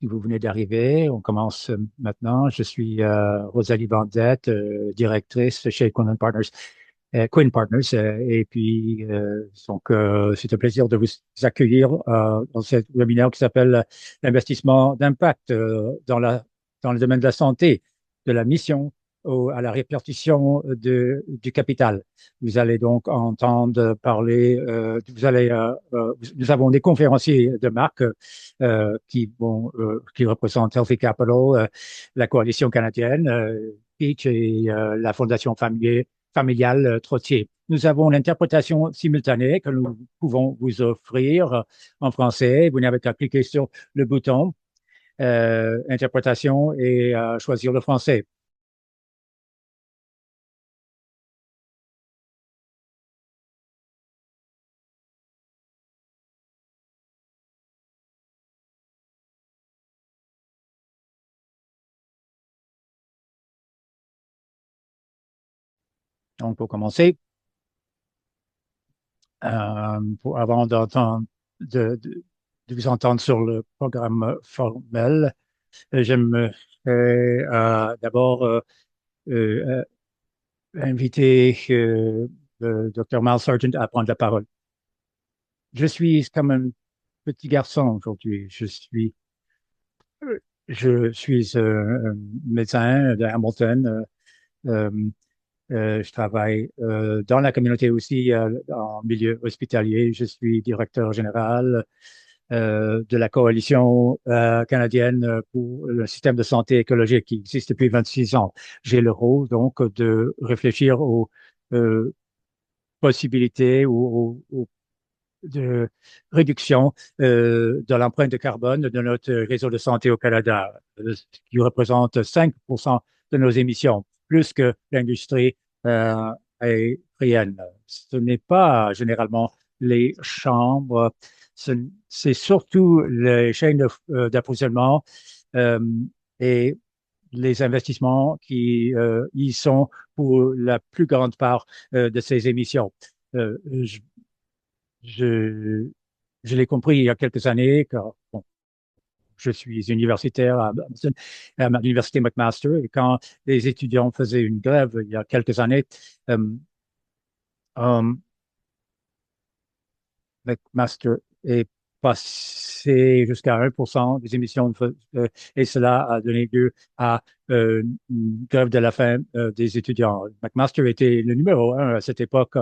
Si vous venez d'arriver, on commence maintenant. Je suis Rosalie Bandette, directrice chez Quinn Partners, et puis c'est un plaisir de vous accueillir dans ce webinaire qui s'appelle l'investissement d'impact dans le domaine de la santé, de la mission à la répartition du capital. Vous allez donc entendre parler, nous avons des conférenciers de marque qui représentent Healthy Capital, la coalition canadienne, Peach et la Fondation familiale Trottier. Nous avons l'interprétation simultanée que nous pouvons vous offrir en français. Vous n'avez qu'à cliquer sur le bouton interprétation et choisir le français. Donc, pour commencer, avant de vous entendre sur le programme formel, j'aimerais d'abord euh, inviter le Dr. Miles Sargent à prendre la parole. Je suis comme un petit garçon aujourd'hui. Je suis un médecin de Hamilton. Euh, je travaille dans la communauté aussi en milieu hospitalier. Je suis directeur général de la coalition canadienne pour le système de santé écologique qui existe depuis 26 ans. J'ai le rôle donc de réfléchir aux euh, possibilités ou de réduction de l'empreinte de carbone de notre réseau de santé au Canada, ce qui représente 5 de nos émissions, plus que l'industrie aérienne. Ce n'est pas généralement les chambres, c'est surtout les chaînes d'approvisionnement euh, et les investissements qui y sont pour la plus grande part de ces émissions. Je, je, je l'ai compris il y a quelques années, car bon, je suis universitaire à l'université McMaster, et quand les étudiants faisaient une grève il y a quelques années, euh, euh, McMaster est passé jusqu'à 1% des émissions et cela a donné lieu à une grève de la faim des étudiants. McMaster était le numéro un à cette époque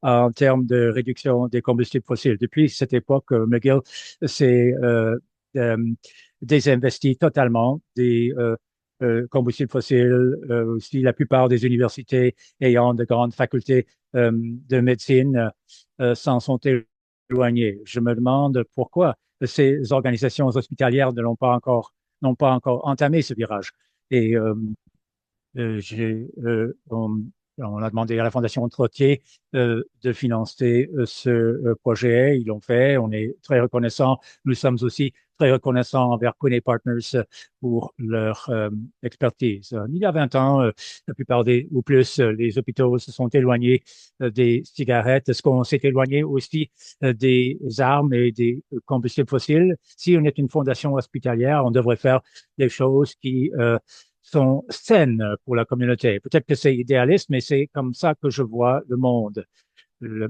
en termes de réduction des combustibles fossiles. Depuis cette époque, McGill s'est euh, désinvesti totalement des combustibles fossiles. Aussi, la plupart des universités ayant de grandes facultés de médecine s'en sont éloignées. Je me demande pourquoi ces organisations hospitalières n'ont pas encore entamé ce virage. Et on a demandé à la Fondation Trottier de financer ce projet. Ils l'ont fait. On est très reconnaissants. Nous sommes aussi très reconnaissants envers Quinn Partners pour leur expertise. Il y a 20 ans, la plupart ou plus, les hôpitaux se sont éloignés des cigarettes. Est-ce qu'on s'est éloigné aussi des armes et des combustibles fossiles? Si on est une fondation hospitalière, on devrait faire des choses qui sont saines pour la communauté. Peut-être que c'est idéaliste, mais c'est comme ça que je vois le monde. La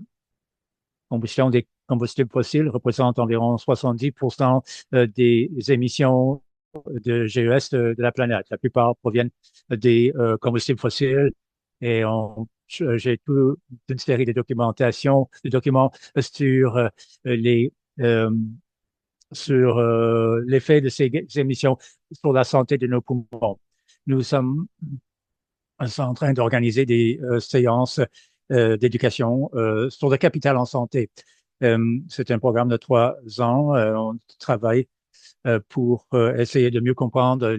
combustion des combustibles fossiles représente environ 70% des émissions de GES de la planète. La plupart proviennent des combustibles fossiles et j'ai toute une série de documents sur les euh, sur l'effet de ces émissions sur la santé de nos poumons. Nous sommes en train d'organiser des séances d'éducation sur le capital en santé. C'est un programme de 3 ans. On travaille pour essayer de mieux comprendre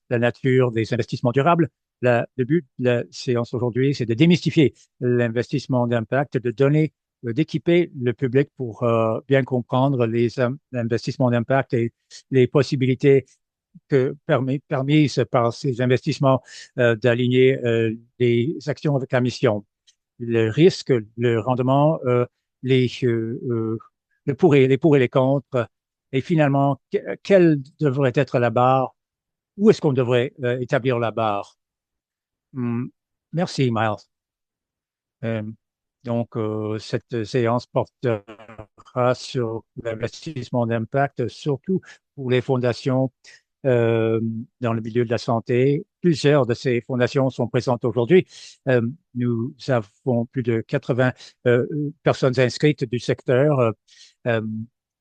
la nature des investissements durables. Le but de la séance aujourd'hui, c'est de démystifier l'investissement d'impact, de donner, d'équiper le public pour bien comprendre les investissements d'impact et les possibilités permises par ces investissements d'aligner les actions avec la mission. Le risque, le rendement, les pour et les contre Et finalement, quelle devrait être la barre? Où est-ce qu'on devrait établir la barre? Hmm, merci, Miles. Euh, cette séance portera sur l'investissement d'impact, surtout pour les fondations euh, dans le milieu de la santé. Plusieurs de ces fondations sont présentes aujourd'hui. Euh, Nous avons plus de 80 euh, personnes inscrites du secteur. Euh,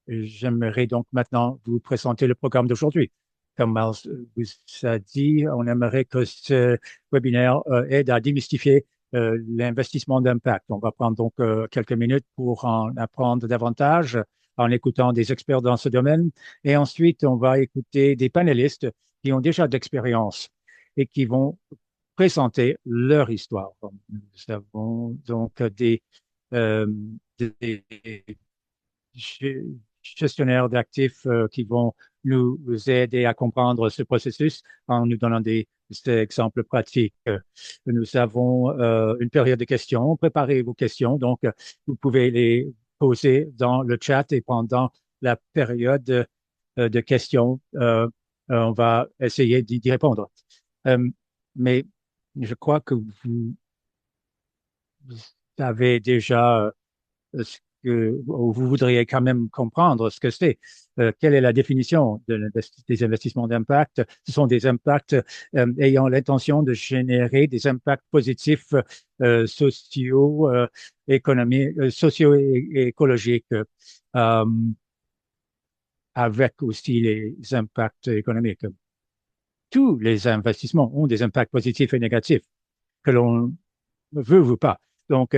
J'aimerais donc maintenant vous présenter le programme d'aujourd'hui. Comme Miles vous a dit, on aimerait que ce webinaire aide à démystifier l'investissement d'impact. On va prendre donc quelques minutes pour en apprendre davantage en écoutant des experts dans ce domaine. Et ensuite, on va écouter des panélistes qui ont déjà d'expérience et qui vont présenter leur histoire. Nous avons donc euh, des gestionnaires d'actifs qui vont nous aider à comprendre ce processus en nous donnant des exemples pratiques. Nous avons une période de questions. Préparez vos questions. Donc, vous pouvez les poser dans le chat et pendant la période de questions, on va essayer d'y répondre. Euh, mais je crois que vous avez déjà ce que vous voudriez quand même comprendre ce que c'est. Quelle est la définition des investissements d'impact? Ce sont des impacts ayant l'intention de générer des impacts positifs sociaux, économiques, socio et écologiques, euh, avec aussi les impacts économiques. Tous les investissements ont des impacts positifs et négatifs, que l'on veut ou pas. Donc,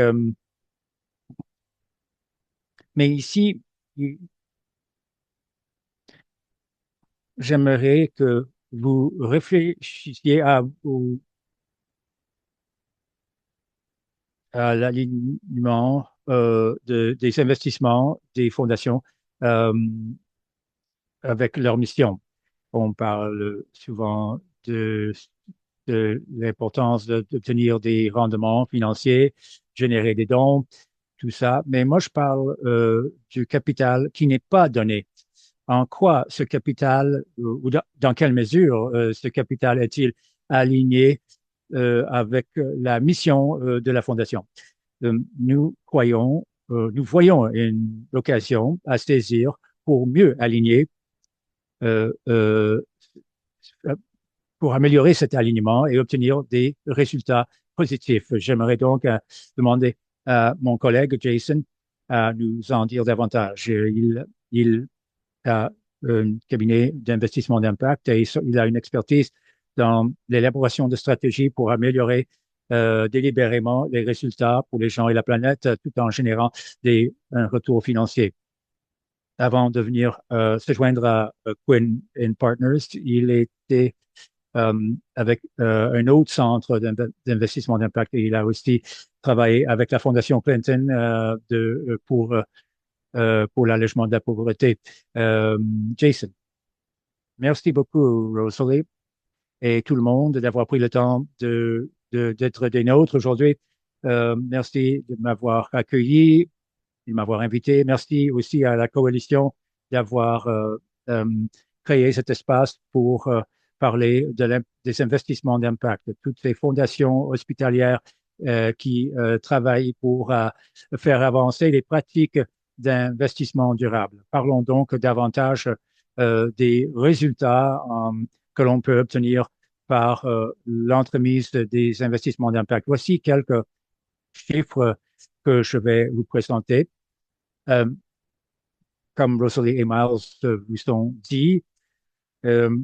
mais ici, j'aimerais que vous réfléchissiez à l'alignement des investissements des fondations euh, avec leur mission. On parle souvent de l'importance d'obtenir des rendements financiers, générer des dons, tout ça. Mais moi, je parle du capital qui n'est pas donné. En quoi ce capital, ou dans quelle mesure ce capital est-il aligné avec la mission de la Fondation? Nous voyons une occasion à saisir pour mieux aligner, euh, euh, pour améliorer cet alignement et obtenir des résultats positifs. J'aimerais donc demander à mon collègue Jason à nous en dire davantage. Il a un cabinet d'investissement d'impact et il a une expertise dans l'élaboration de stratégies pour améliorer délibérément les résultats pour les gens et la planète tout en générant un retour financier. Avant de venir se joindre à Quinn Partners, il était avec un autre centre d'investissement d'impact et il a aussi travaillé avec la Fondation Clinton pour l'allègement de la pauvreté. Euh, Jason, merci beaucoup, Rosalie, et tout le monde d'avoir pris le temps d'être des nôtres aujourd'hui. Merci de m'avoir accueilli, de m'avoir invité. Merci aussi à la coalition d'avoir euh, créé cet espace pour parler des investissements d'impact. Toutes ces fondations hospitalières qui travaillent pour faire avancer les pratiques d'investissement durable. Parlons donc davantage des résultats que l'on peut obtenir par l'entremise des investissements d'impact. Voici quelques chiffres que je vais vous présenter. Euh, Comme Rosalie et Miles vous ont dit, euh,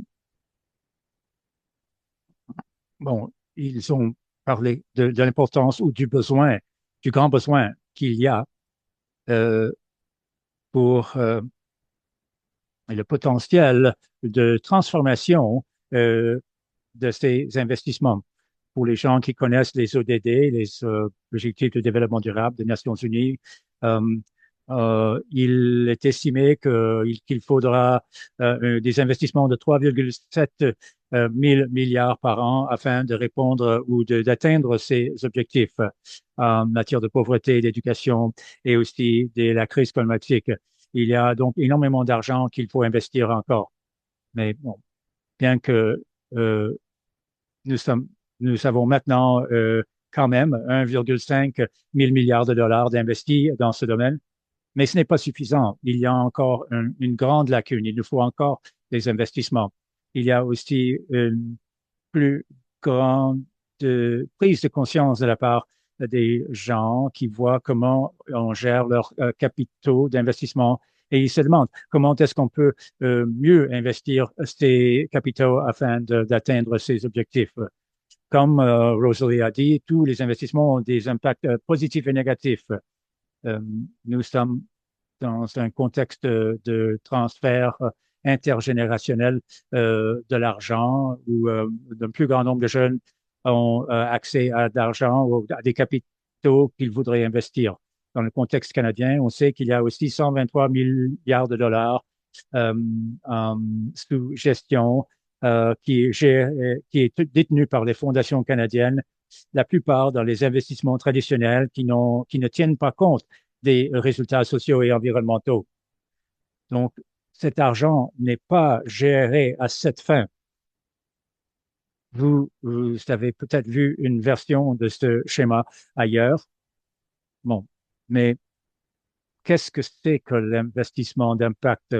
bon, ils ont parlé de l'importance ou du besoin, du grand besoin qu'il y a euh, pour le potentiel de transformation euh, de ces investissements. Pour les gens qui connaissent les ODD, les objectifs de développement durable des Nations Unies, euh, il est estimé qu'il faudra des investissements de 3,7 mille milliards par an afin de répondre ou d'atteindre ces objectifs en matière de pauvreté, d'éducation et aussi de la crise climatique. Il y a donc énormément d'argent qu'il faut investir encore. Mais bon, bien que euh, nous sommes, nous avons maintenant quand même 1,5 mille milliards de dollars d'investis dans ce domaine, mais ce n'est pas suffisant. Il y a encore une grande lacune. Il nous faut encore des investissements. Il y a aussi une plus grande prise de conscience de la part des gens qui voient comment on gère leurs capitaux d'investissement et ils se demandent comment est-ce qu'on peut mieux investir ces capitaux afin d'atteindre ces objectifs. Comme Rosalie a dit, tous les investissements ont des impacts positifs et négatifs. Euh, nous sommes dans un contexte de transfert intergénérationnel de l'argent où un plus grand nombre de jeunes ont accès à d'argent ou à des capitaux qu'ils voudraient investir. Dans le contexte canadien, on sait qu'il y a aussi 123 milliards de dollars euh, en sous gestion qui est détenu par les fondations canadiennes, la plupart dans les investissements traditionnels qui ne tiennent pas compte des résultats sociaux et environnementaux. Donc, cet argent n'est pas géré à cette fin. Vous avez peut-être vu une version de ce schéma ailleurs. Bon, mais qu'est-ce que c'est que l'investissement d'impact?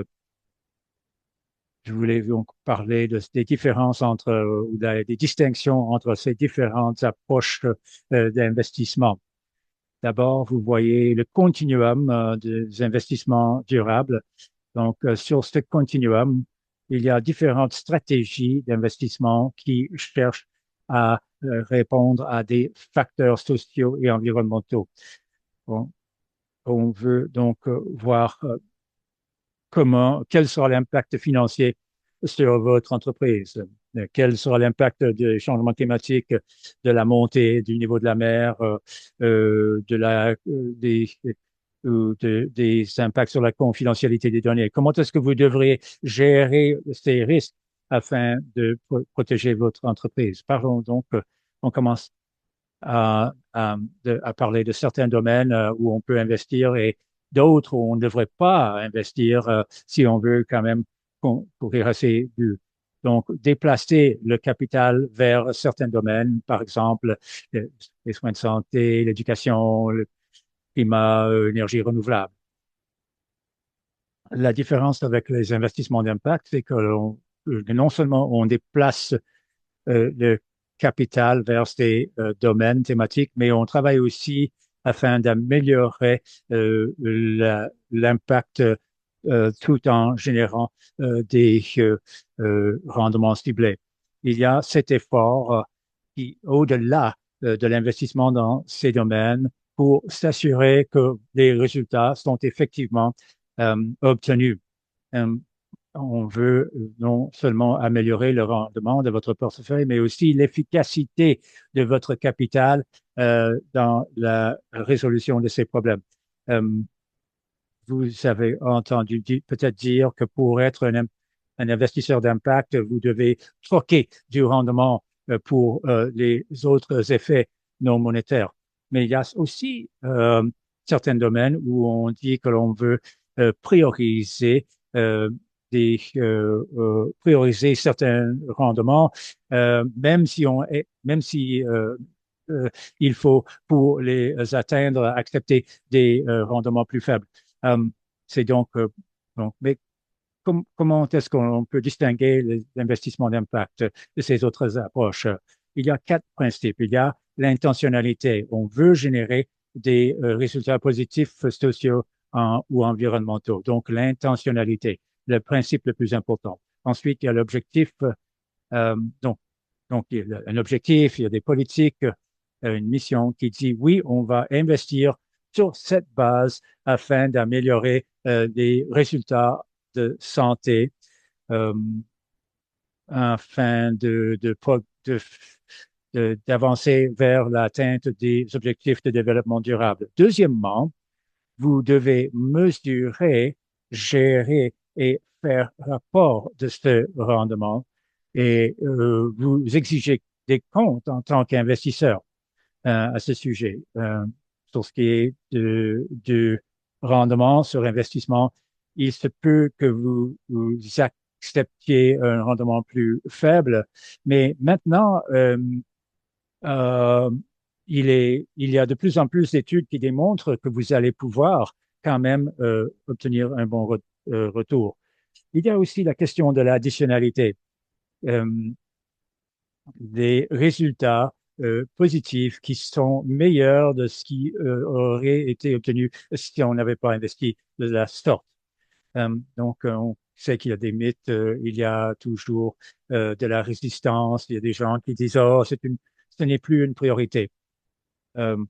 Je voulais donc parler des différences entre, ou des distinctions entre ces différentes approches d'investissement. D'abord, vous voyez le continuum des investissements durables. Donc, sur ce continuum, il y a différentes stratégies d'investissement qui cherchent à répondre à des facteurs sociaux et environnementaux. Bon, on veut donc voir quel sera l'impact financier sur votre entreprise, quel sera l'impact des changements climatiques, de la montée du niveau de la mer, des impacts sur la confidentialité des données. Comment est-ce que vous devrez gérer ces risques afin de protéger votre entreprise? Parlons donc, on commence à parler de certains domaines où on peut investir et d'autres où on ne devrait pas investir si on veut quand même courir assez buts. Donc, déplacer le capital vers certains domaines, par exemple les soins de santé, l'éducation, le climat, énergie renouvelable. La différence avec les investissements d'impact, c'est que non seulement on déplace le capital vers ces domaines thématiques, mais on travaille aussi afin d'améliorer l'impact tout en générant des rendements ciblés. Il y a cet effort qui, au-delà de l'investissement dans ces domaines, pour s'assurer que les résultats sont effectivement obtenus. Euh, on veut non seulement améliorer le rendement de votre portefeuille, mais aussi l'efficacité de votre capital dans la résolution de ces problèmes. Euh, vous avez entendu peut-être dire que pour être un investisseur d'impact, vous devez troquer du rendement pour les autres effets non monétaires. Mais il y a aussi certains domaines où on dit que l'on veut prioriser prioriser certains rendements, même si il faut pour les atteindre accepter des rendements plus faibles. Euh, c'est mais comment est-ce qu'on peut distinguer les investissements d'impact de ces autres approches? Il y a quatre principes. Il y a l'intentionnalité. On veut générer des résultats positifs sociaux ou environnementaux. Donc, l'intentionnalité, le principe le plus important. Ensuite, il y a l'objectif. Euh, donc, il y a un objectif, il y a des politiques, une mission qui dit oui, on va investir sur cette base afin d'améliorer les résultats de santé euh, afin d'avancer vers l'atteinte des objectifs de développement durable. Deuxièmement, vous devez mesurer, gérer et faire rapport de ce rendement et vous exigez des comptes en tant qu'investisseur à ce sujet. Sur ce qui est du rendement sur investissement, il se peut que vous acceptiez un rendement plus faible, mais maintenant, euh, il y a de plus en plus d'études qui démontrent que vous allez pouvoir quand même obtenir un bon retour. Il y a aussi la question de l'additionnalité. Euh, des résultats positifs qui sont meilleurs de ce qui aurait été obtenu si on n'avait pas investi de la sorte. On sait qu'il y a des mythes, il y a toujours de la résistance, il y a des gens qui disent, oh, ce n'est plus une priorité. Euh,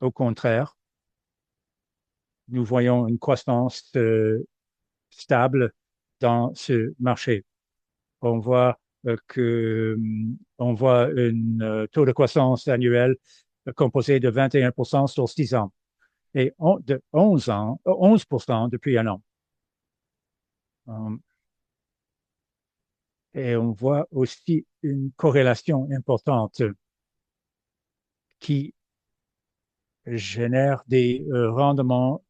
Au contraire, nous voyons une croissance stable dans ce marché. On voit on voit un taux de croissance annuel composé de 21% sur 6 ans et de 11% depuis un an. Euh, Et on voit aussi une corrélation importante qui génère des rendements,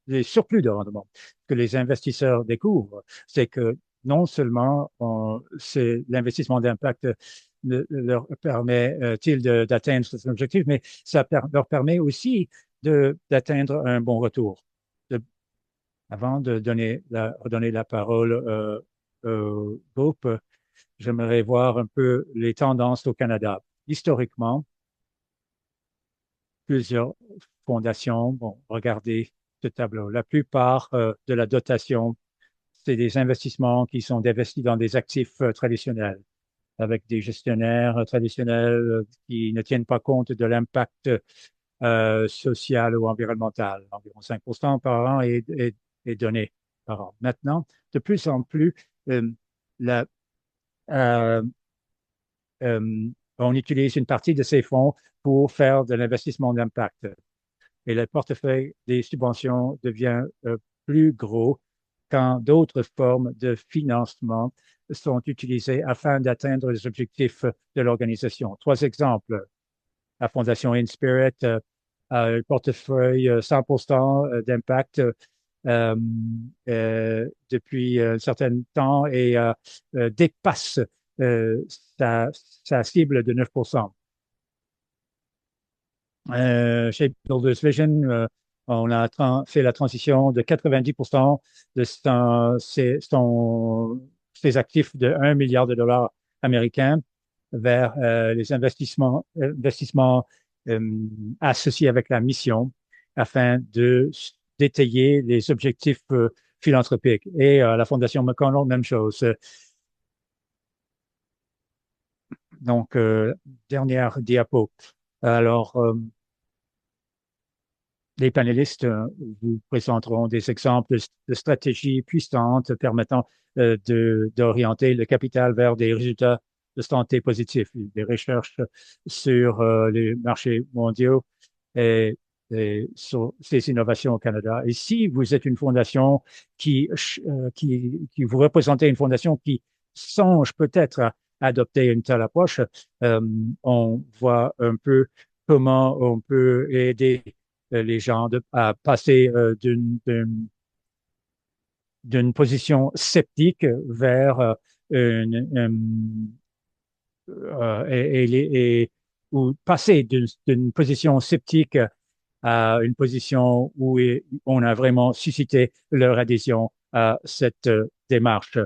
des surplus de rendement. Ce que les investisseurs découvrent, c'est que non seulement c'est l'investissement d'impact leur permet-il d'atteindre cet objectif, mais ça leur permet aussi d'atteindre un bon retour. De- Avant de redonner la parole au groupe, j'aimerais voir un peu les tendances au Canada. Historiquement, plusieurs fondations. Bon, regardez ce tableau. La plupart de la dotation, c'est des investissements qui sont investis dans des actifs traditionnels, avec des gestionnaires traditionnels qui ne tiennent pas compte de l'impact social ou environnemental. Environ 5% par an est donné par an. Maintenant, de plus en plus, euh, la, euh, euh, on utilise une partie de ces fonds pour faire de l'investissement d'impact. Et le portefeuille des subventions devient plus gros quand d'autres formes de financement sont utilisées afin d'atteindre les objectifs de l'organisation. Trois exemples. La Fondation InSpirit a un portefeuille 100% d'impact euh, depuis un certain temps et dépasse euh, sa, sa cible de 9%. Chez Builders Vision, on a fait la transition de 90% de ses actifs de 1 milliard de dollars américains vers les investissements associés avec la mission afin d'étayer les objectifs philanthropiques. Et la Fondation McConnell, même chose. Donc, dernière diapo. Alors, les panélistes vous présenteront des exemples de stratégies puissantes permettant d'orienter le capital vers des résultats de santé positifs, des recherches sur les marchés mondiaux et, et sur ces innovations au Canada. Et si vous êtes une fondation qui vous représentez une fondation qui songe peut-être à adopter une telle approche, euh, on voit un peu comment on peut aider les gens à passer d'une position sceptique vers ou passer d'une position sceptique à une position où on a vraiment suscité leur adhésion à cette démarche.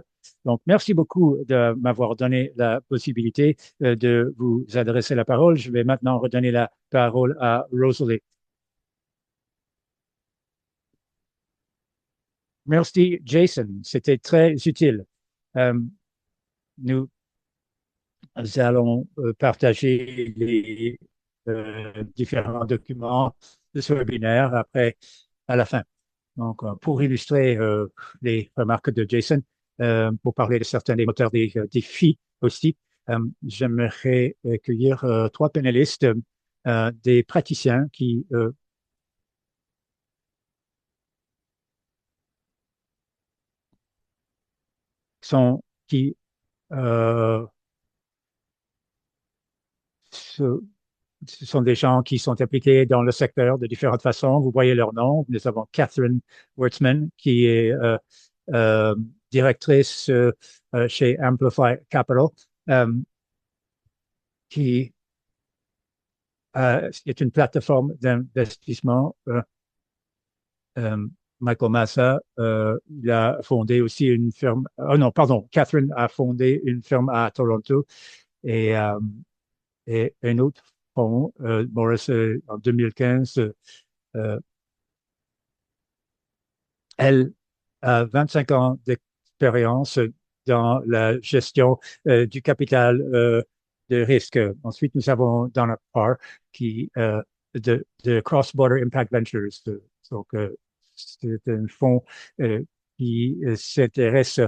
Donc, merci beaucoup de m'avoir donné la possibilité de vous adresser la parole. Je vais maintenant redonner la parole à Rosalie. Merci, Jason. C'était très utile. Euh, nous allons partager les différents documents de ce webinaire après, à la fin. Donc, pour illustrer les remarques de Jason, pour parler de certains des moteurs des défis aussi, j'aimerais accueillir trois panélistes, des praticiens sont, qui euh, se ce sont des gens qui sont impliqués dans le secteur de différentes façons. Vous voyez leur nom. Nous avons Catherine Wertzman, qui est euh, directrice chez Amplify Capital, euh, qui est une plateforme d'investissement. Michael Massa, il a fondé aussi une firme. Oh non, pardon, Catherine a fondé une firme à Toronto et, un autre fonds, Morris, en 2015. Elle a 25 ans d'expérience dans la gestion du capital de risque. Ensuite, nous avons Donna Parr qui de Cross-Border Impact Ventures. Donc, c'est un fonds qui s'intéresse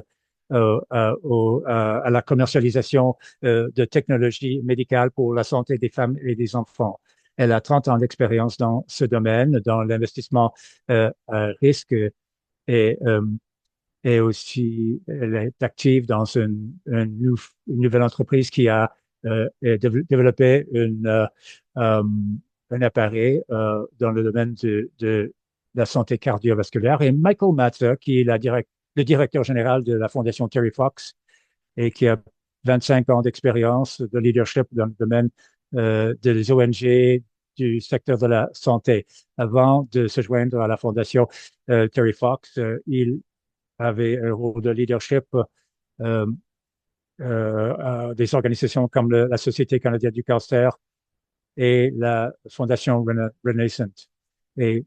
à la commercialisation de technologies médicales pour la santé des femmes et des enfants. Elle a 30 ans d'expérience dans ce domaine, dans l'investissement à risque et, et aussi elle est active dans une nouvelle entreprise qui a développé un appareil dans le domaine de la santé cardiovasculaire. Et Michael Matza, qui est le directeur général de la Fondation Terry Fox et qui a 25 ans d'expérience de leadership dans le domaine des ONG du secteur de la santé. Avant de se joindre à la Fondation Terry Fox, il avait un rôle de leadership euh, à des organisations comme la Société canadienne du cancer et la Fondation Renaissance. Et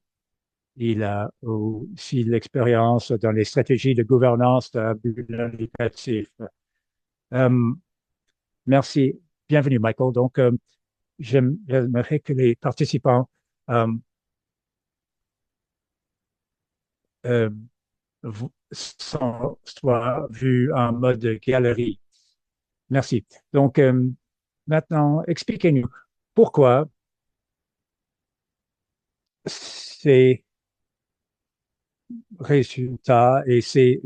il a aussi l'expérience dans les stratégies de gouvernance à but non lucratif. Euh, Merci. Bienvenue, Michael. Donc, j'aimerais que les participants euh, euh, soient vus en mode galerie. Merci. Donc, maintenant, expliquez-nous pourquoi ces résultats et ces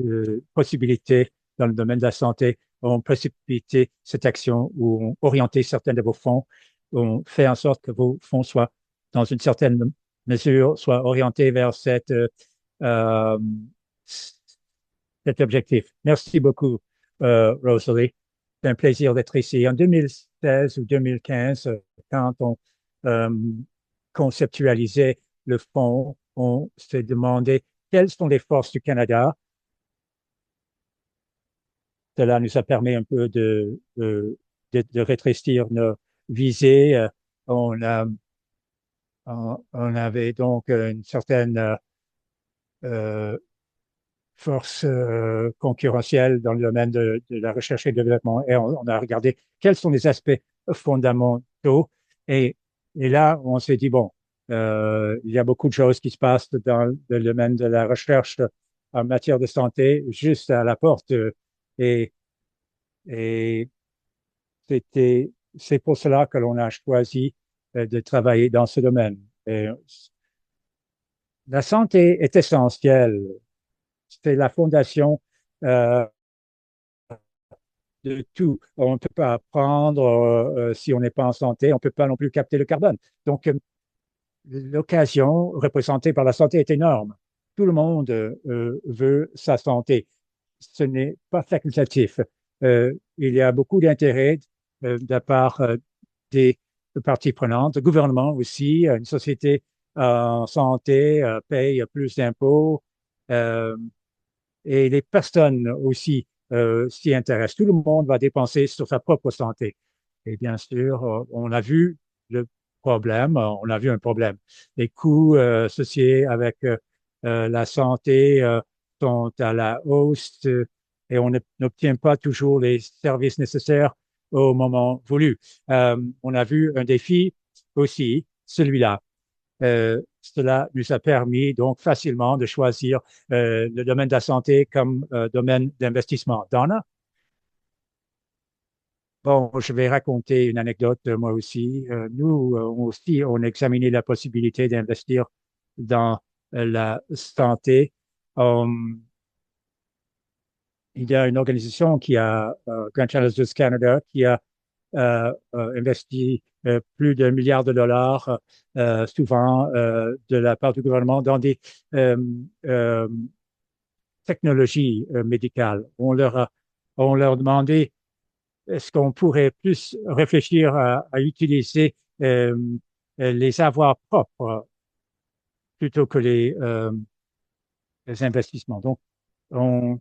possibilités dans le domaine de la santé ont précipité cette action ou ont orienté certains de vos fonds, ont fait en sorte que vos fonds soient, dans une certaine mesure, soient orientés vers euh, cet objectif. Merci beaucoup, Rosalie. C'est un plaisir d'être ici. En 2016 ou 2015, quand on euh, conceptualisait le fonds, on s'est demandé quelles sont les forces du Canada. Cela nous a permis un peu de rétrécir nos visées. On, a, on avait donc une certaine euh, force concurrentielle dans le domaine de la recherche et développement. Et on a regardé quels sont les aspects fondamentaux. Et, et là, on s'est dit, bon, il y a beaucoup de choses qui se passent dans le domaine de la recherche en matière de santé juste à la porte. Et, et c'est pour cela que l'on a choisi de travailler dans ce domaine. Et la santé est essentielle. C'est la fondation euh, de tout. On ne peut pas apprendre si on n'est pas en santé. On ne peut pas non plus capter le carbone. Donc, l'occasion représentée par la santé est énorme. Tout le monde veut sa santé. Ce n'est pas facultatif. Il y a beaucoup d'intérêt de la part des parties prenantes, le gouvernement aussi, une société en santé paye plus d'impôts et les personnes aussi s'y intéressent. Tout le monde va dépenser sur sa propre santé. Et bien sûr, on a vu le problème, on a vu un problème. Les coûts associés avec la santé sont à la hausse et on n'obtient pas toujours les services nécessaires au moment voulu. On a vu un défi aussi, celui-là. Cela nous a permis donc facilement de choisir le domaine de la santé comme domaine d'investissement. Donna? Bon, je vais raconter une anecdote moi aussi. Nous aussi, on a examiné la possibilité d'investir dans la santé. Um, il y a une organisation qui a, Grand Challenges Canada, qui a investi plus d'1 milliard de dollars, souvent de la part du gouvernement, dans des euh, euh, technologies médicales. On leur demandait est-ce qu'on pourrait plus réfléchir à utiliser les savoirs propres plutôt que les investissements. Donc, on,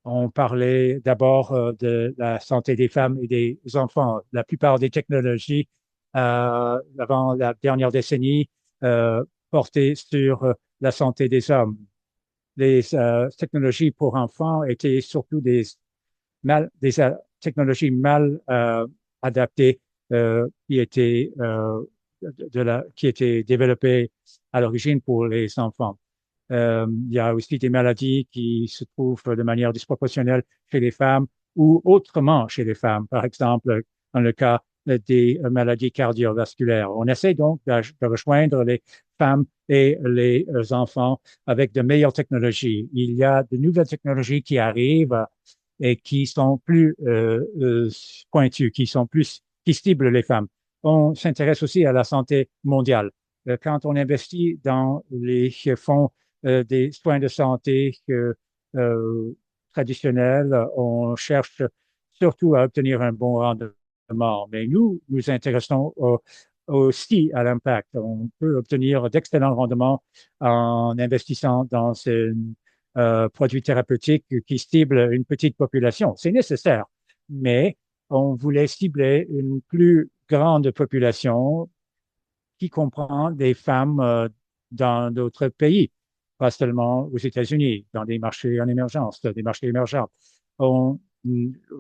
on parlait d'abord de la santé des femmes et des enfants. La plupart des technologies avant la dernière décennie portaient sur la santé des hommes. Les technologies pour enfants étaient surtout des technologies mal adaptées qui étaient développées à l'origine pour les enfants. Il y a aussi des maladies qui se trouvent de manière disproportionnelle chez les femmes ou autrement chez les femmes. Par exemple, dans le cas des maladies cardiovasculaires. On essaie donc de rejoindre les femmes et les enfants avec de meilleures technologies. Il y a de nouvelles technologies qui arrivent et qui sont plus pointues, qui ciblent les femmes. On s'intéresse aussi à la santé mondiale. Quand on investit dans les fonds des soins de santé euh, traditionnels, on cherche surtout à obtenir un bon rendement. Mais nous intéressons aussi à l'impact. On peut obtenir d'excellents rendements en investissant dans ces produits thérapeutiques qui ciblent une petite population. C'est nécessaire, mais on voulait cibler une plus grande population qui comprend des femmes dans d'autres pays, pas seulement aux États-Unis, dans des marchés en émergence, des marchés émergents. On,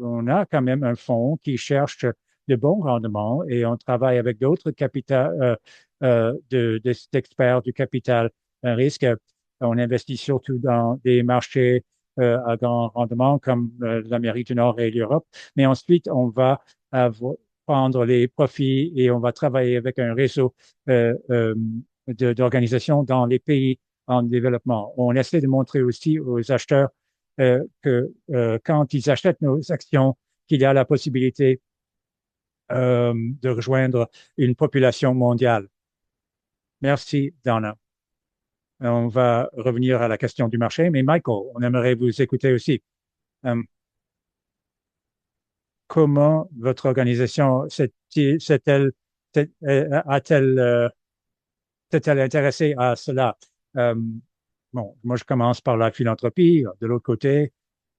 on a quand même un fonds qui cherche de bons rendements et on travaille avec d'autres d'experts du capital un risque. On investit surtout dans des marchés à grand rendement comme l'Amérique du Nord et l'Europe, mais ensuite on va prendre les profits et on va travailler avec un réseau d'organisations dans les pays en développement. On essaie de montrer aussi aux acheteurs que quand ils achètent nos actions, qu'il y a la possibilité de rejoindre une population mondiale. Merci, Donna. On va revenir à la question du marché, mais Michael, on aimerait vous écouter aussi. Euh, comment votre organisation a-t-elle s'est-elle intéressée à cela? Euh, bon, moi, je commence par la philanthropie. De l'autre côté,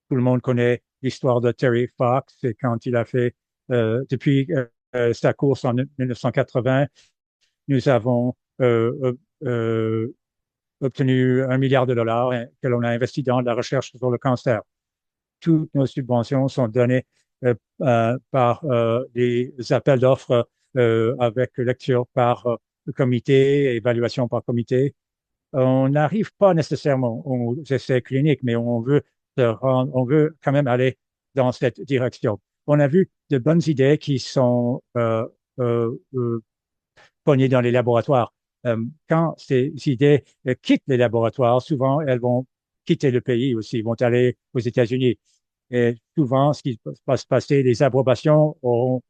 tout le monde connaît l'histoire de Terry Fox et quand il a fait, depuis sa course en 1980, nous avons obtenu 1 milliard de dollars que l'on a investi dans la recherche sur le cancer. Toutes nos subventions sont données par des appels d'offres avec lecture par comité, évaluation par comité. On n'arrive pas nécessairement aux essais cliniques, mais on veut quand même aller dans cette direction. On a vu de bonnes idées qui sont pognées dans les laboratoires. Quand ces idées quittent les laboratoires, souvent elles vont quitter le pays aussi, vont aller aux États-Unis. Et souvent, ce qui va se passer, les approbations seront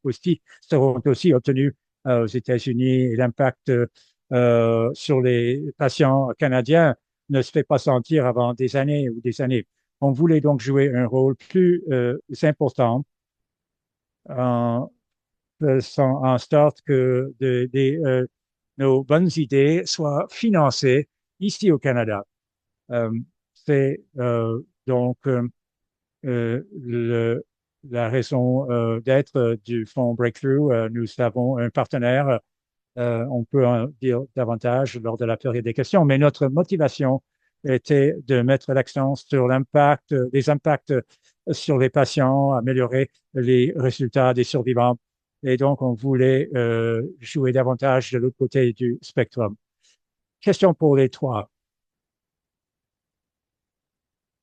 aussi obtenues aux États-Unis et l'impact sur les patients canadiens ne se fait pas sentir avant des années ou des années. On voulait donc jouer un rôle plus important en faisant en sorte que nos bonnes idées soient financées ici au Canada. C'est donc la raison d'être du fonds Breakthrough. Nous avons un partenaire. On peut en dire davantage lors de la période des questions, mais notre motivation était de mettre l'accent sur les impacts sur les patients, améliorer les résultats des survivants. Et donc, on voulait jouer davantage de l'autre côté du spectrum. Question pour les trois.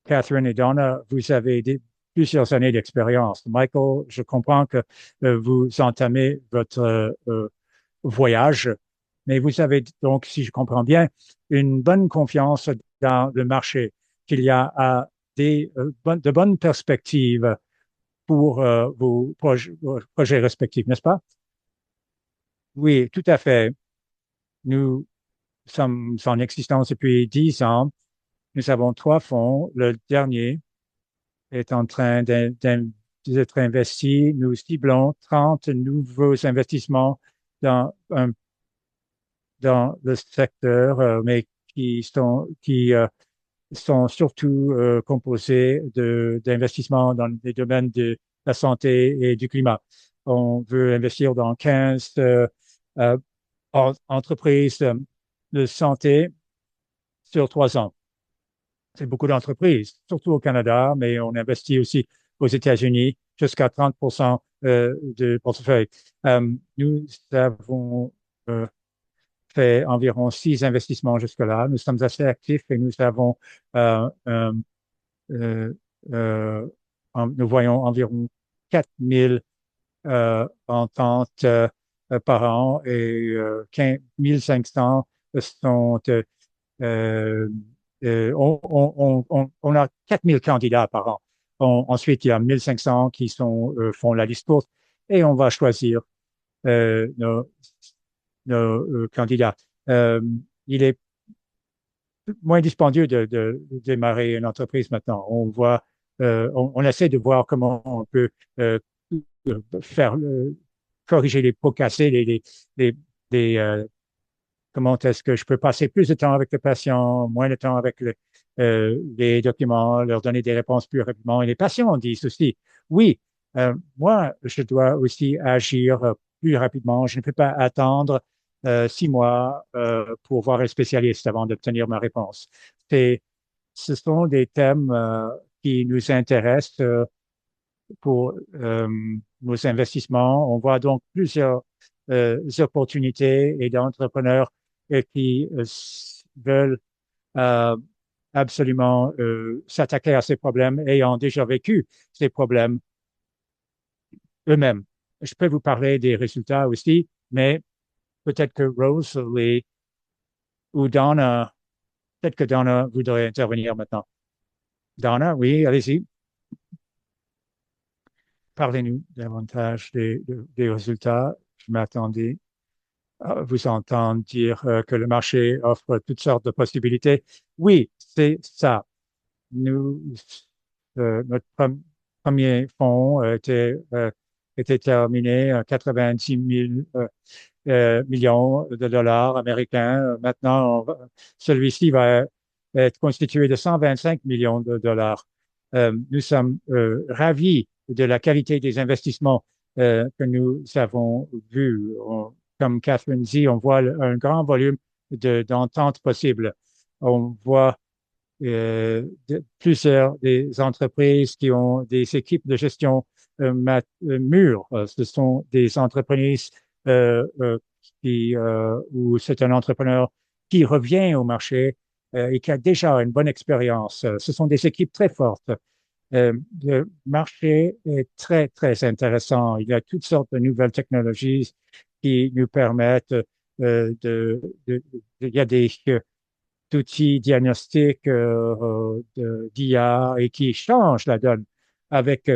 Catherine et Donna, vous avez plusieurs années d'expérience. Michael, je comprends que vous entamez votre voyage, mais vous avez donc, si je comprends bien, une bonne confiance dans le marché, qu'il y a de bonnes perspectives pour vos projets respectifs, n'est-ce pas? Oui, tout à fait. Nous sommes en existence depuis 10 ans. Nous avons 3 fonds. Le dernier est en train d'être investi. Nous ciblons 30 nouveaux investissements dans, dans le secteur, mais qui sont surtout composés d'investissements dans les domaines de la santé et du climat. On veut investir dans 15 euh, entreprises de santé sur 3 ans. C'est beaucoup d'entreprises, surtout au Canada, mais on investit aussi aux États-Unis jusqu'à 30% de portefeuille. Nous avons euh, fait environ 6 investissements jusque-là. Nous sommes assez actifs et nous avons euh, euh, nous voyons environ 4000 ententes par an et 1500 sont euh, on a 4000 candidats par an. Ensuite, il y a 1500 qui font la liste courte et on va choisir nos, candidats. Euh, il est moins dispendieux de démarrer une entreprise maintenant. On essaie de voir comment on peut euh, faire corriger les pots cassés, les, comment est-ce que je peux passer plus de temps avec le patient, moins de temps avec les documents, leur donner des réponses plus rapidement. Et les patients disent aussi, oui, moi, je dois aussi agir plus rapidement. Je ne peux pas attendre 6 mois pour voir un spécialiste avant d'obtenir ma réponse. Ce sont des thèmes qui nous intéressent pour nos investissements. On voit donc plusieurs opportunités et d'entrepreneurs qui veulent euh, absolument s'attaquer à ces problèmes ayant déjà vécu ces problèmes eux-mêmes. Je peux vous parler des résultats aussi, mais peut-être que Rose ou Donna, peut-être que Donna voudrait intervenir maintenant. Donna, oui, allez-y. Parlez-nous davantage des résultats. Je m'attendais à vous entendre dire que le marché offre toutes sortes de possibilités. Oui, c'est ça. Nous, notre premier fonds était terminé à 90 000 millions de dollars américains. Maintenant, celui-ci va être constitué de 125 millions de dollars. Nous sommes ravis de la qualité des investissements que nous avons vus. Comme Catherine dit, on voit un grand volume d'ententes possibles. On voit plusieurs des entreprises qui ont des équipes de gestion mûres. Ce sont des entreprises où c'est un entrepreneur qui revient au marché et qui a déjà une bonne expérience. Ce sont des équipes très fortes. Le marché est très, très intéressant. Il y a toutes sortes de nouvelles technologies qui nous permettent il y a des d'outils diagnostiques d'IA et qui changent la donne. Avec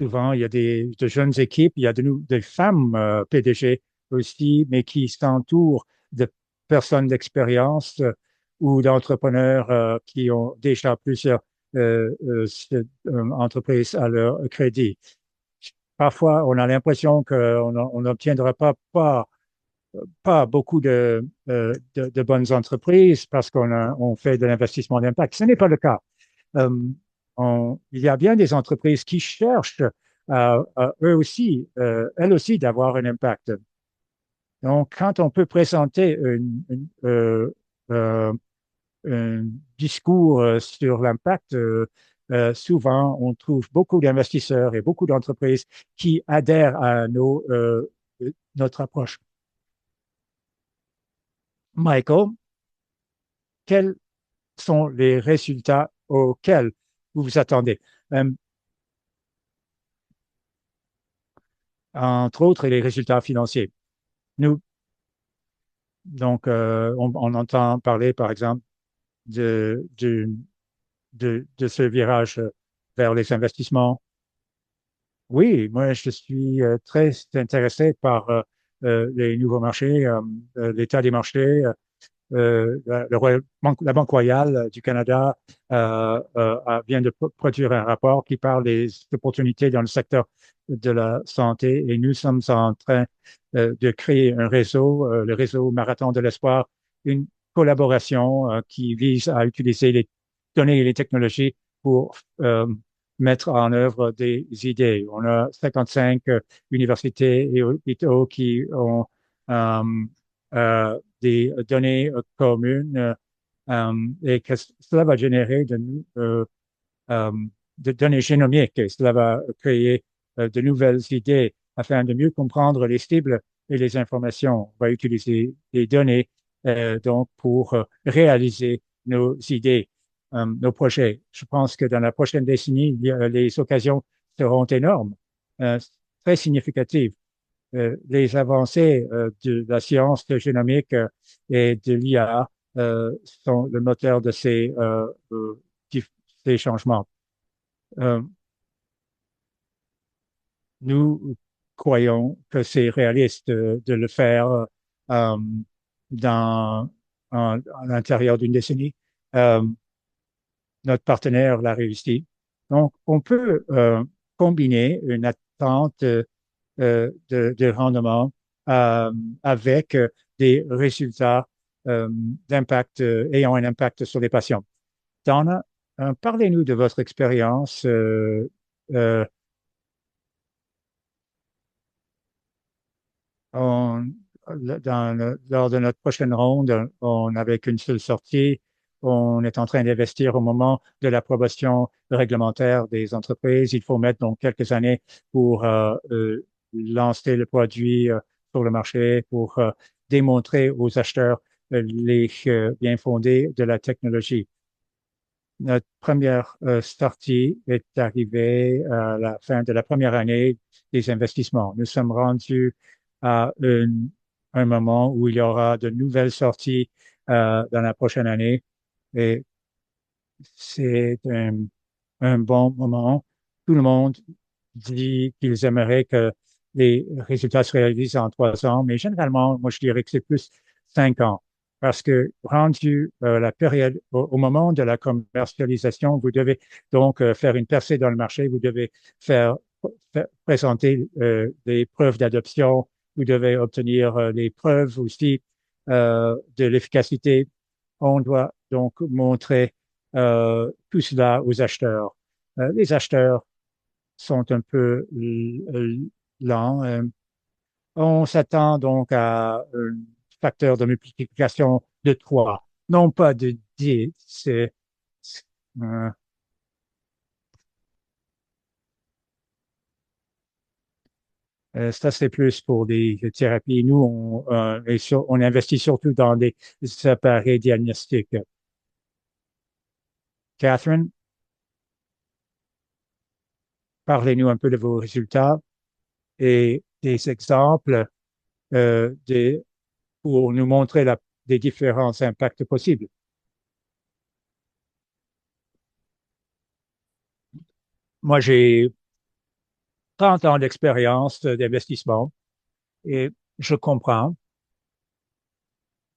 souvent, il y a de jeunes équipes, il y a des femmes PDG aussi, mais qui s'entourent de personnes d'expérience ou d'entrepreneurs qui ont déjà plusieurs entreprises à leur crédit. Parfois, on a l'impression qu'on n'obtiendra pas beaucoup de bonnes entreprises parce on fait de l'investissement d'impact. Ce n'est pas le cas. Euh, il y a bien des entreprises qui cherchent eux aussi, elles aussi, d'avoir un impact. Donc, quand on peut présenter euh, un discours sur l'impact, souvent, on trouve beaucoup d'investisseurs et beaucoup d'entreprises qui adhèrent à notre approche. Michael, quels sont les résultats auxquels vous vous attendez? Euh, Entre autres, les résultats financiers. Nous, donc, on entend parler, par exemple, de ce virage vers les investissements. Oui, moi, je suis très intéressé par les nouveaux marchés, l'état des marchés. La Banque royale du Canada vient de produire un rapport qui parle des opportunités dans le secteur de la santé et nous sommes en train de créer un réseau, le réseau Marathon de l'Espoir, une collaboration qui vise à utiliser les données et les technologies pour mettre en œuvre des idées. On a 55 universités et hôpitaux qui ont euh, des données communes et que cela va générer euh, de données génomiques et cela va créer de nouvelles idées afin de mieux comprendre les cibles et les informations. On va utiliser les données donc pour réaliser nos idées, nos projets. Je pense que dans la prochaine décennie, les occasions seront énormes, euh, très significatives. Les avancées de la science génomique et de l'IA sont le moteur de ces changements. Euh, nous croyons que c'est réaliste de le faire euh, à l'intérieur d'une décennie. Euh, Notre partenaire l'a réussi. Donc, on peut combiner une attente de rendement avec des résultats d'impact ayant un impact sur les patients. Donna, parlez-nous de votre expérience euh, on- lors de notre prochaine ronde. On n'avait qu'une seule sortie. On est en train d'investir au moment de l'approbation réglementaire des entreprises. Il faut mettre donc quelques années pour lancer le produit sur le marché, pour démontrer aux acheteurs les bien fondés de la technologie. Notre première sortie est arrivée à la fin de la première année des investissements. Nous sommes rendus à un moment où il y aura de nouvelles sorties dans la prochaine année et c'est un bon moment. Tout le monde dit qu'ils aimeraient que les résultats se réalisent en 3 ans, mais généralement, moi, je dirais que c'est plus 5 ans. Parce que rendu la période, au moment de la commercialisation, vous devez donc faire une percée dans le marché, vous devez présenter des preuves d'adoption, vous devez obtenir les preuves aussi de l'efficacité. On doit donc montrer tout cela aux acheteurs. Les acheteurs sont un peu lents. On s'attend donc à un facteur de multiplication de 3, non pas de 10. Euh, Ça, c'est plus pour des thérapies. Nous, on investit surtout dans des appareils diagnostiques. Catherine, parlez-nous un peu de vos résultats et des exemples pour nous montrer des différents impacts possibles. Moi, j'ai 30 ans d'expérience d'investissement et je comprends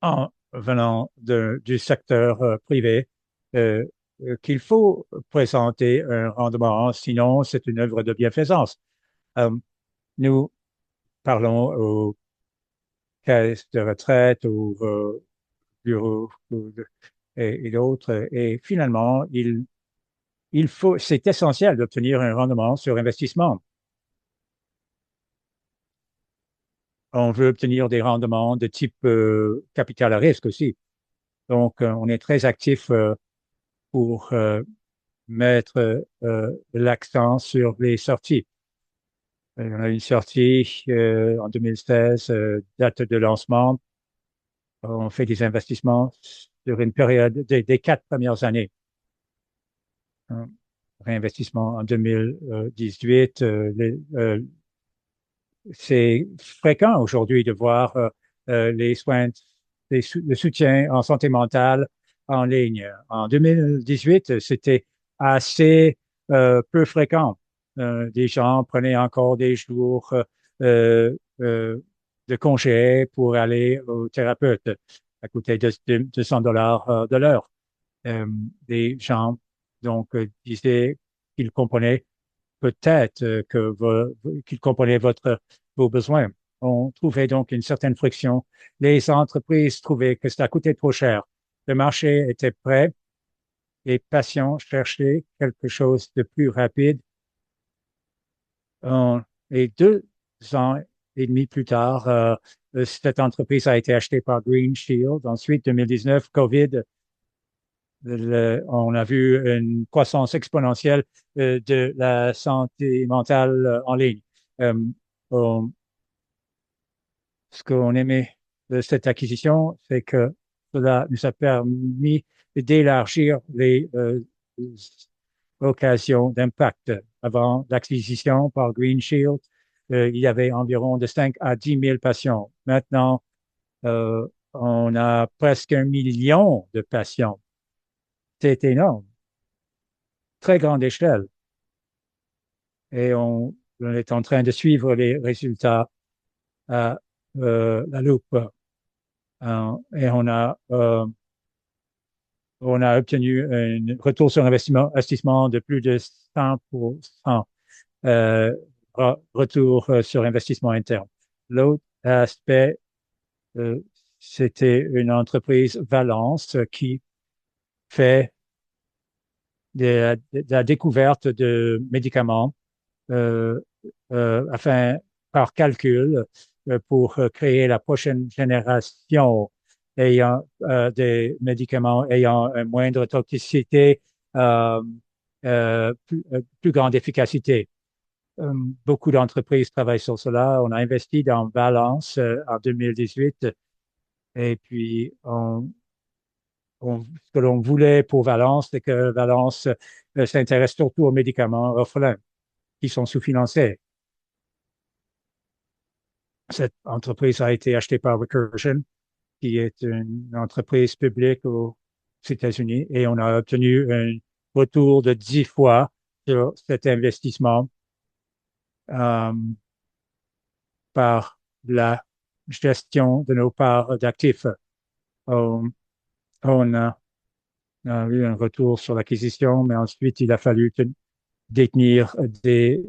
en venant du secteur privé euh, qu'il faut présenter un rendement, sinon c'est une œuvre de bienfaisance. Euh, Nous parlons aux caisses de retraite, aux bureaux et d'autres, et finalement, c'est essentiel d'obtenir un rendement sur investissement. On veut obtenir des rendements de type capital à risque aussi. Donc, on est très actif pour mettre l'accent sur les sorties. On a une sortie en 2016, date de lancement. On fait des investissements sur une période des 4 premières années. Réinvestissement en 2018. C'est fréquent aujourd'hui de voir les soins, le soutien en santé mentale en ligne. En 2018, c'était assez peu fréquent. Des gens prenaient encore des jours euh, euh, de congé pour aller au thérapeute. Ça coûtait 200 dollars de l'heure. Euh, des gens donc disaient qu'ils comprenaient peut-être qu'ils comprenaient vos besoins. On trouvait donc une certaine friction. Les entreprises trouvaient que ça coûtait trop cher. Le marché était prêt. Les patients cherchaient quelque chose de plus rapide. Euh, et 2 ans et demi plus tard, cette entreprise a été achetée par Green Shield. Ensuite, 2019, COVID, on a vu une croissance exponentielle de la santé mentale en ligne. Euh, on- Ce qu'on aimait de cette acquisition, c'est que cela nous a permis d'élargir les occasions d'impact. Avant l'acquisition par Green Shield, il y avait environ de 5 à 10 000 patients. Maintenant, on a presque 1 million de patients. C'est énorme, très grande échelle. Et on est en train de suivre les résultats à la loupe. Et on a obtenu un retour sur investissement de plus de 100%, retour sur investissement interne. L'autre aspect, euh, c'était une entreprise Valence qui fait de la découverte de médicaments euh, afin, par calcul, pour créer la prochaine génération ayant des médicaments ayant une moindre toxicité, euh, plus grande efficacité. Euh, Beaucoup d'entreprises travaillent sur cela. On a investi dans Valence en 2018 et puis ce que l'on voulait pour Valence, c'est que Valence s'intéresse surtout aux médicaments orphelins qui sont sous-financés. Cette entreprise a été achetée par Recursion, qui est une entreprise publique aux États-Unis, et on a obtenu un retour de 10 fois sur cet investissement euh, par la gestion de nos parts d'actifs. On, on a eu un retour sur l'acquisition, mais ensuite il a fallu détenir des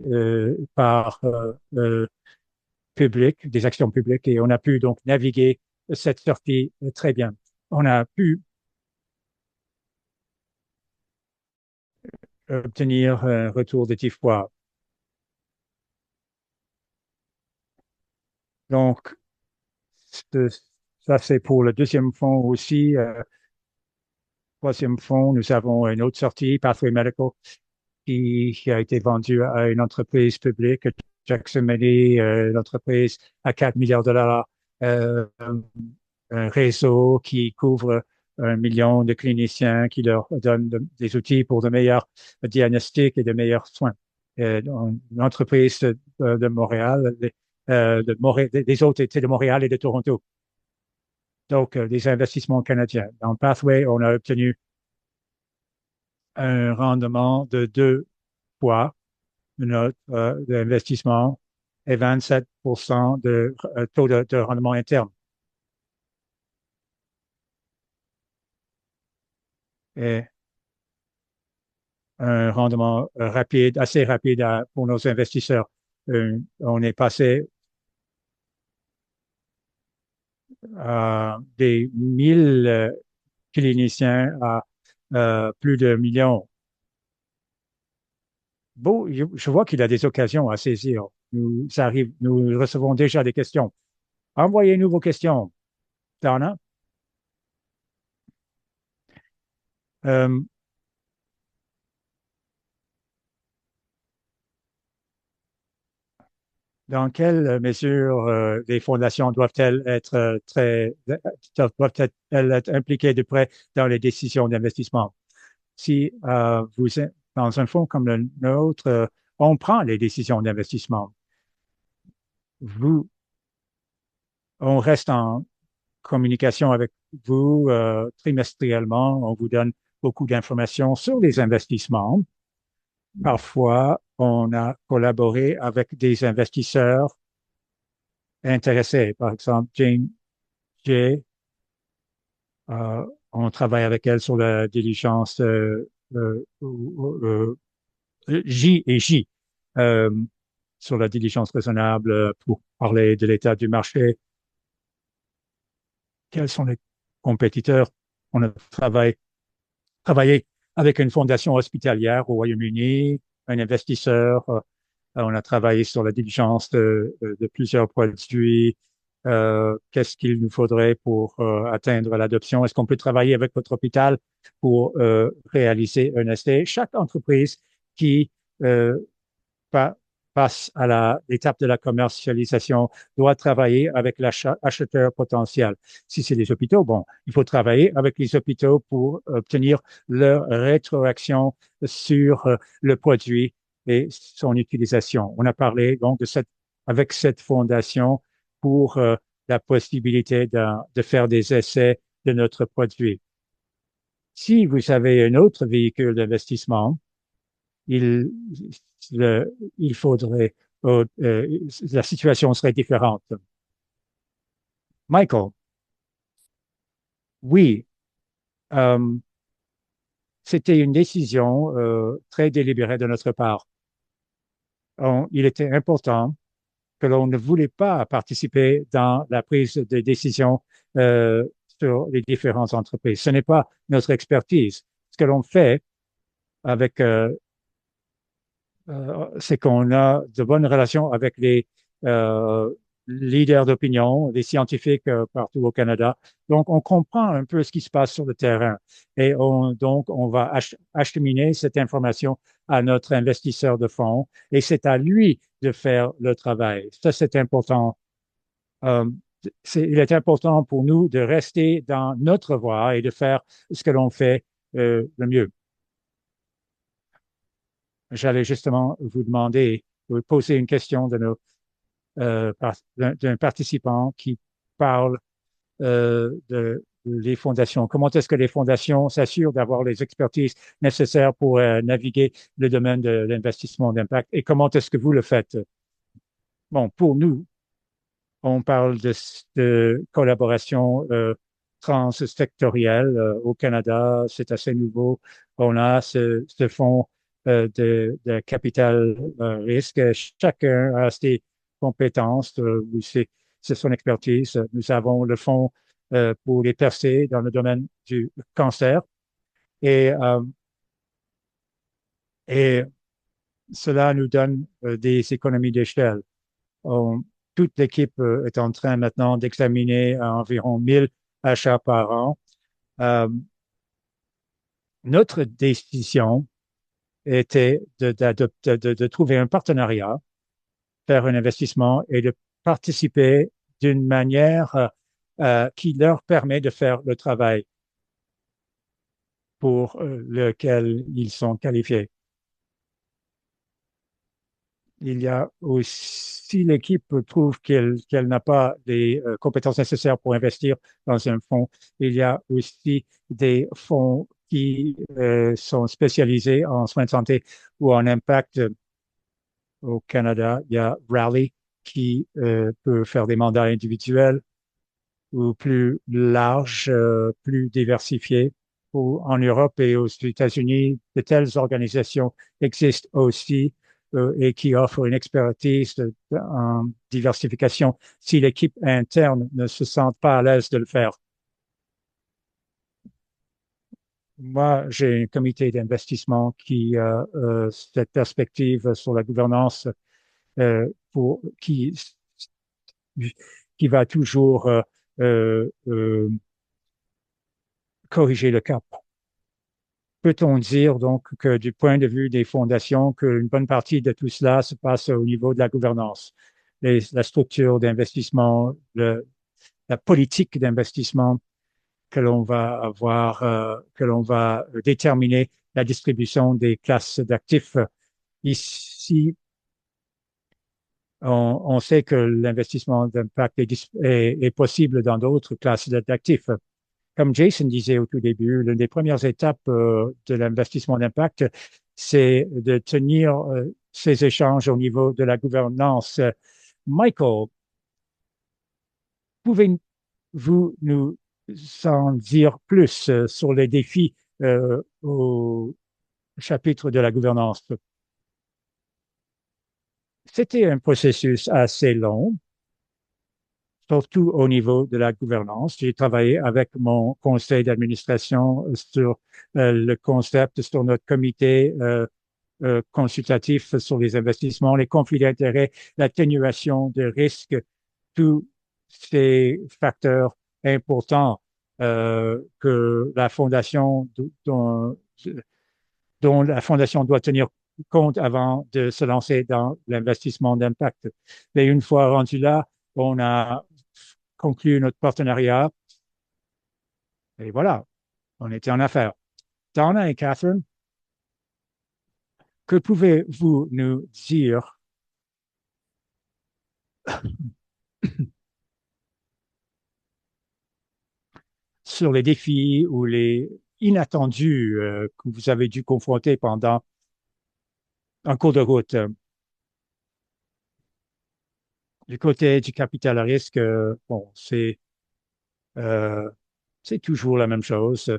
parts publiques, des actions publiques, et on a pu donc naviguer cette sortie très bien. On a pu obtenir un retour de 10 fois. Donc, ça, c'est pour le deuxième fonds aussi. Troisième fonds, nous avons une autre sortie, Pathway Medical, qui a été vendue à une entreprise publique, Jackson Medi, une entreprise à 4 milliards de dollars, un réseau qui couvre 1 million de cliniciens, qui leur donne des outils pour de meilleurs diagnostics et de meilleurs soins. Une entreprise de Montréal, des autres étaient de Montréal et de Toronto. Donc, des investissements canadiens. Dans Pathway, on a obtenu un rendement de 2 fois notre d'investissement et 27% de taux de rendement interne. Et un rendement rapide, assez rapide pour nos investisseurs. On est passé à des 1000 cliniciens à plus de millions. Bon, je vois qu'il y a des occasions à saisir. Nous recevons déjà des questions. Envoyez-nous vos questions, Donna. Euh, dans quelle mesure les fondations doivent-elles être doivent-elles être impliquées de près dans les décisions d'investissement? Si vous êtes dans un fonds comme le nôtre, on prend les décisions d'investissement. Vous, on reste en communication avec vous trimestriellement. On vous donne beaucoup d'informations sur les investissements Parfois, on a collaboré avec des investisseurs intéressés. Par exemple, Jane Jay, on travaille avec elle sur la diligence J et J, euh, sur la diligence raisonnable pour parler de l'état du marché. Quels sont les compétiteurs? On a travaillé avec une fondation hospitalière au Royaume-Uni, un investisseur. On a travaillé sur la diligence de plusieurs produits. Qu'est-ce qu'il nous faudrait pour atteindre l'adoption? Est-ce qu'on peut travailler avec votre hôpital pour réaliser un essai? Chaque entreprise qui euh, pa- passe à l'étape de la commercialisation doit travailler avec l'acheteur potentiel. Si c'est les hôpitaux, bon, il faut travailler avec les hôpitaux pour obtenir leur rétroaction sur le produit et son utilisation. On a parlé donc avec cette fondation pour la possibilité de faire des essais de notre produit. Si vous avez un autre véhicule d'investissement, il, il faudrait, la situation serait différente. Michael, oui, euh, c'était une décision très délibérée de notre part. Il était important que l'on ne voulait pas participer dans la prise de décision euh, sur les différentes entreprises. Ce n'est pas notre expertise. Ce que l'on fait avec c'est qu'on a de bonnes relations avec les euh, leaders d'opinion, les scientifiques partout au Canada. Donc, on comprend un peu ce qui se passe sur le terrain et donc on va acheminer cette information à notre investisseur de fonds et c'est à lui de faire le travail. Ça, c'est important. Euh, il est important pour nous de rester dans notre voie et de faire ce que l'on fait le mieux. J'allais justement vous demander, vous poser une question d'un participant qui parle de les fondations. Comment est-ce que les fondations s'assurent d'avoir les expertises nécessaires pour naviguer le domaine de l'investissement d'impact et comment est-ce que vous le faites? Bon, pour nous, on parle de collaboration transsectorielle au Canada. C'est assez nouveau. On a ce fonds de capital risque. Chacun a ses compétences, c'est son expertise. Nous avons le fonds pour les percées dans le domaine du cancer et, et cela nous donne des économies d'échelle. On- Toute l'équipe est en train maintenant d'examiner environ 1000 achats par an. Euh, Notre décision était de trouver un partenariat, faire un investissement et de participer d'une manière qui leur permet de faire le travail pour lequel ils sont qualifiés. Il y a aussi l'équipe trouve qu'elle n'a pas les compétences nécessaires pour investir dans un fonds. Il y a aussi des fonds qui sont spécialisés en soins de santé ou en impact au Canada. Il y a Rally qui peut faire des mandats individuels ou plus larges, plus diversifiés. Ou en Europe et aux États-Unis, de telles organisations existent aussi et qui offrent une expertise en diversification si l'équipe interne ne se sent pas à l'aise de le faire. Moi, j'ai un comité d'investissement qui a cette perspective sur la gouvernance pour qui va toujours euh, euh, corriger le cap. Peut-on dire donc que du point de vue des fondations, qu'une bonne partie de tout cela se passe au niveau de la gouvernance, la structure d'investissement, la politique d'investissement que l'on va avoir, que l'on va déterminer la distribution des classes d'actifs. Ici, on sait que l'investissement d'impact est possible dans d'autres classes d'actifs. Comme Jason disait au tout début, l'une des premières étapes de l'investissement d'impact, c'est de tenir ces échanges au niveau de la gouvernance. Michael, pouvez-vous nous en dire plus sur les défis au chapitre de la gouvernance? C'était un processus assez long, surtout au niveau de la gouvernance. J'ai travaillé avec mon conseil d'administration sur le concept, sur notre comité consultatif sur les investissements, les conflits d'intérêts, l'atténuation de risques, tous ces facteurs importants que la fondation dont la fondation doit tenir compte avant de se lancer dans l'investissement d'impact. Mais une fois rendu là, on a conclu notre partenariat et voilà, on était en affaires. Donna et Catherine, que pouvez-vous nous dire sur les défis ou les inattendus que vous avez dû confronter pendant un cours de route? Du côté du capital à risque, bon, euh, c'est toujours la même chose.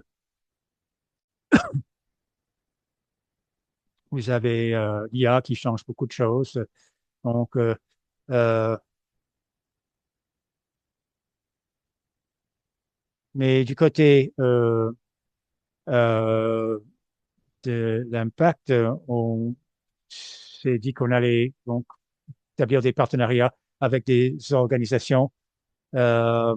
Vous avez l'IA qui change beaucoup de choses. Donc, euh, mais du côté euh, de l'impact, on s'est dit qu'on allait donc établir des partenariats avec des organisations, euh,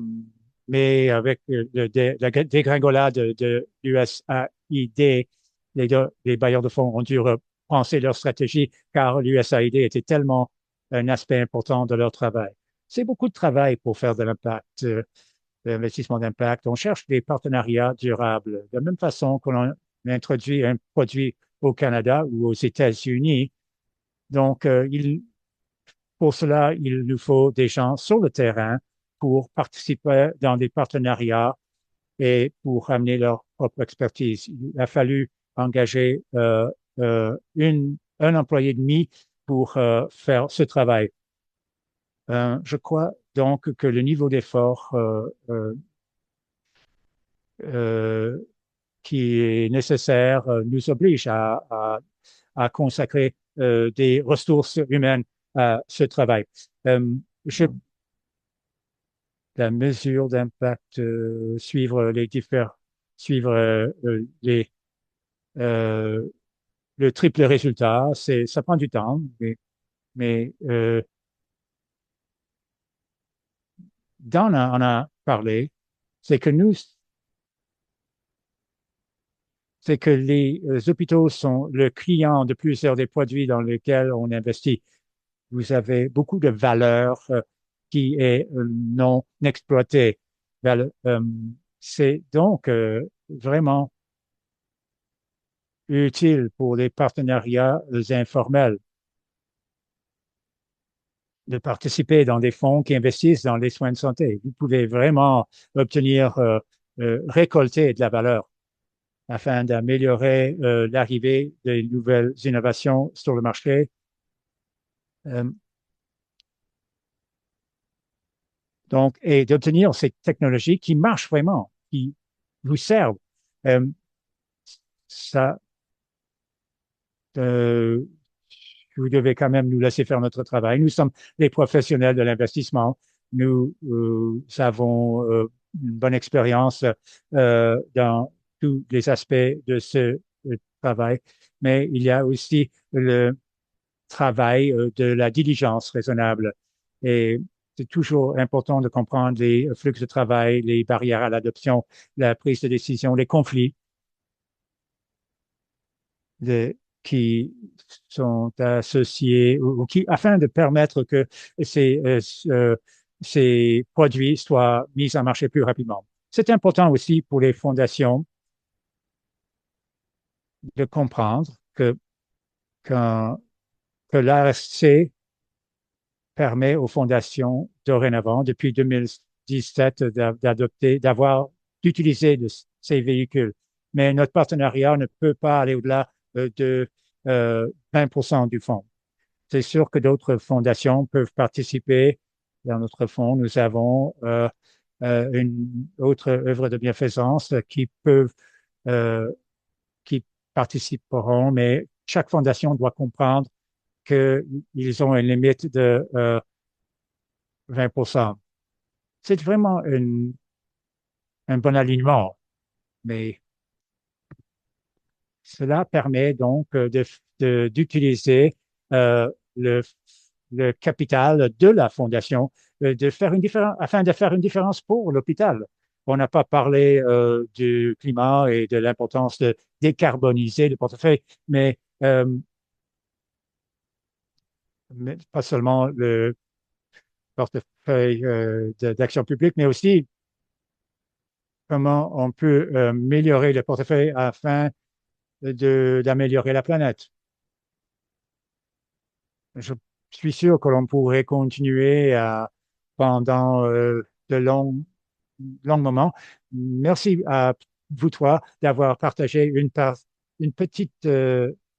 mais avec la dégringolade de l'USAID, les bailleurs de fonds ont dû repenser leur stratégie car l'USAID était tellement un aspect important de leur travail. C'est beaucoup de travail pour faire de l'impact, de l'investissement d'impact. On cherche des partenariats durables. De la même façon qu'on introduit un produit au Canada ou aux États-Unis. Donc, pour cela, il nous faut des gens sur le terrain pour participer dans des partenariats et pour amener leur propre expertise. Il a fallu engager un employé et demi pour faire ce travail. Je crois donc que le niveau d'effort euh, qui est nécessaire nous oblige à consacrer des ressources humaines à ce travail. Euh, je, la mesure d'impact, suivre euh, le triple résultat, ça prend du temps, mais Dan en a parlé, c'est que nous, c'est que les hôpitaux sont le client de plusieurs des produits dans lesquels on investit. Vous avez beaucoup de valeur qui est non exploitée. C'est donc vraiment utile pour les partenariats informels de participer dans des fonds qui investissent dans les soins de santé. Vous pouvez vraiment obtenir, récolter de la valeur afin d'améliorer l'arrivée de nouvelles innovations sur le marché. Euh, donc, et d'obtenir ces technologies qui marchent vraiment, qui vous servent. Euh, ça, euh, vous devez quand même nous laisser faire notre travail. Nous sommes les professionnels de l'investissement. Nous avons une bonne expérience dans tous les aspects de ce travail, mais il y a aussi le travail de la diligence raisonnable. Et c'est toujours important de comprendre les flux de travail, les barrières à l'adoption, la prise de décision, les conflits de, qui sont associés ou qui, afin de permettre que ces, ces produits soient mis en marché plus rapidement. C'est important aussi pour les fondations de comprendre que, que l'ARC permet aux fondations dorénavant, depuis 2017, d'adopter, d'utiliser ces véhicules. Mais notre partenariat ne peut pas aller au-delà de 20% du fonds. C'est sûr que d'autres fondations peuvent participer. Dans notre fonds, nous avons une autre œuvre de bienfaisance euh, qui participeront, mais chaque fondation doit comprendre qu'ils ont une limite de 20%. C'est vraiment un bon alignement, mais cela permet donc d'utiliser euh, le, le capital de la fondation de faire une différence, afin de faire une différence pour l'hôpital. On n'a pas parlé du climat et de l'importance de décarboniser le portefeuille, mais pas seulement le portefeuille d'action publique, mais aussi comment on peut améliorer le portefeuille afin d'améliorer la planète. Je suis sûr que l'on pourrait continuer pendant de longs moments. Merci à vous trois d'avoir partagé une petite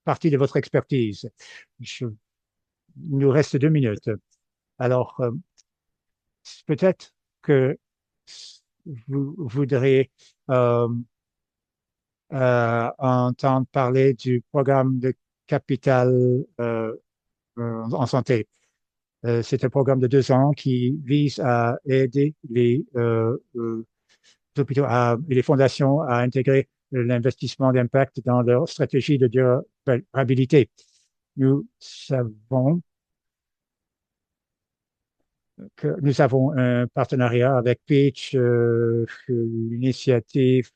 partie de votre expertise. Il nous reste 2 minutes. Alors, peut-être que vous voudrez euh, entendre parler du programme de capital en santé. C'est un programme de 2 ans qui vise à aider les hôpitaux et les fondations à intégrer l'investissement d'impact dans leur stratégie de durabilité. Nous savons que nous avons un partenariat avec Pitch, l'initiative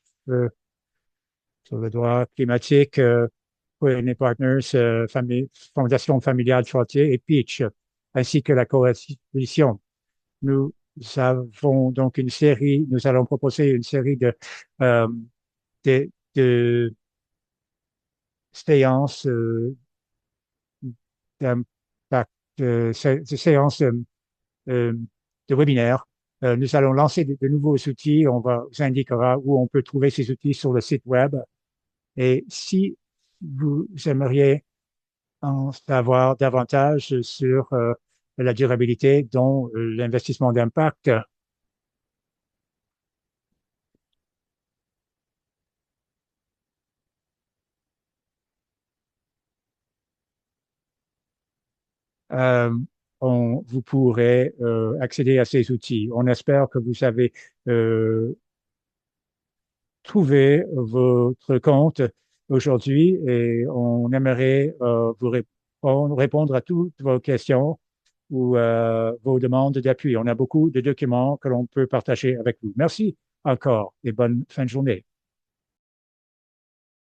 sur le droit climatique, Coordinate Partners, Fondation familiale Chartier et Pitch, ainsi que la coalition. Nous avons donc nous allons proposer une série euh, de séances d'impact, de séances euh, de webinaires. Nous allons lancer de nouveaux outils. On vous indiquera où on peut trouver ces outils sur le site web. Et si vous aimeriez en savoir davantage sur la durabilité, dont l'investissement d'impact, euh, vous pourrez accéder à ces outils. On espère que vous avez euh, trouvé votre compte aujourd'hui et on aimerait répondre à toutes vos questions ou vos demandes d'appui. On a beaucoup de documents que l'on peut partager avec vous. Merci encore et bonne fin de journée.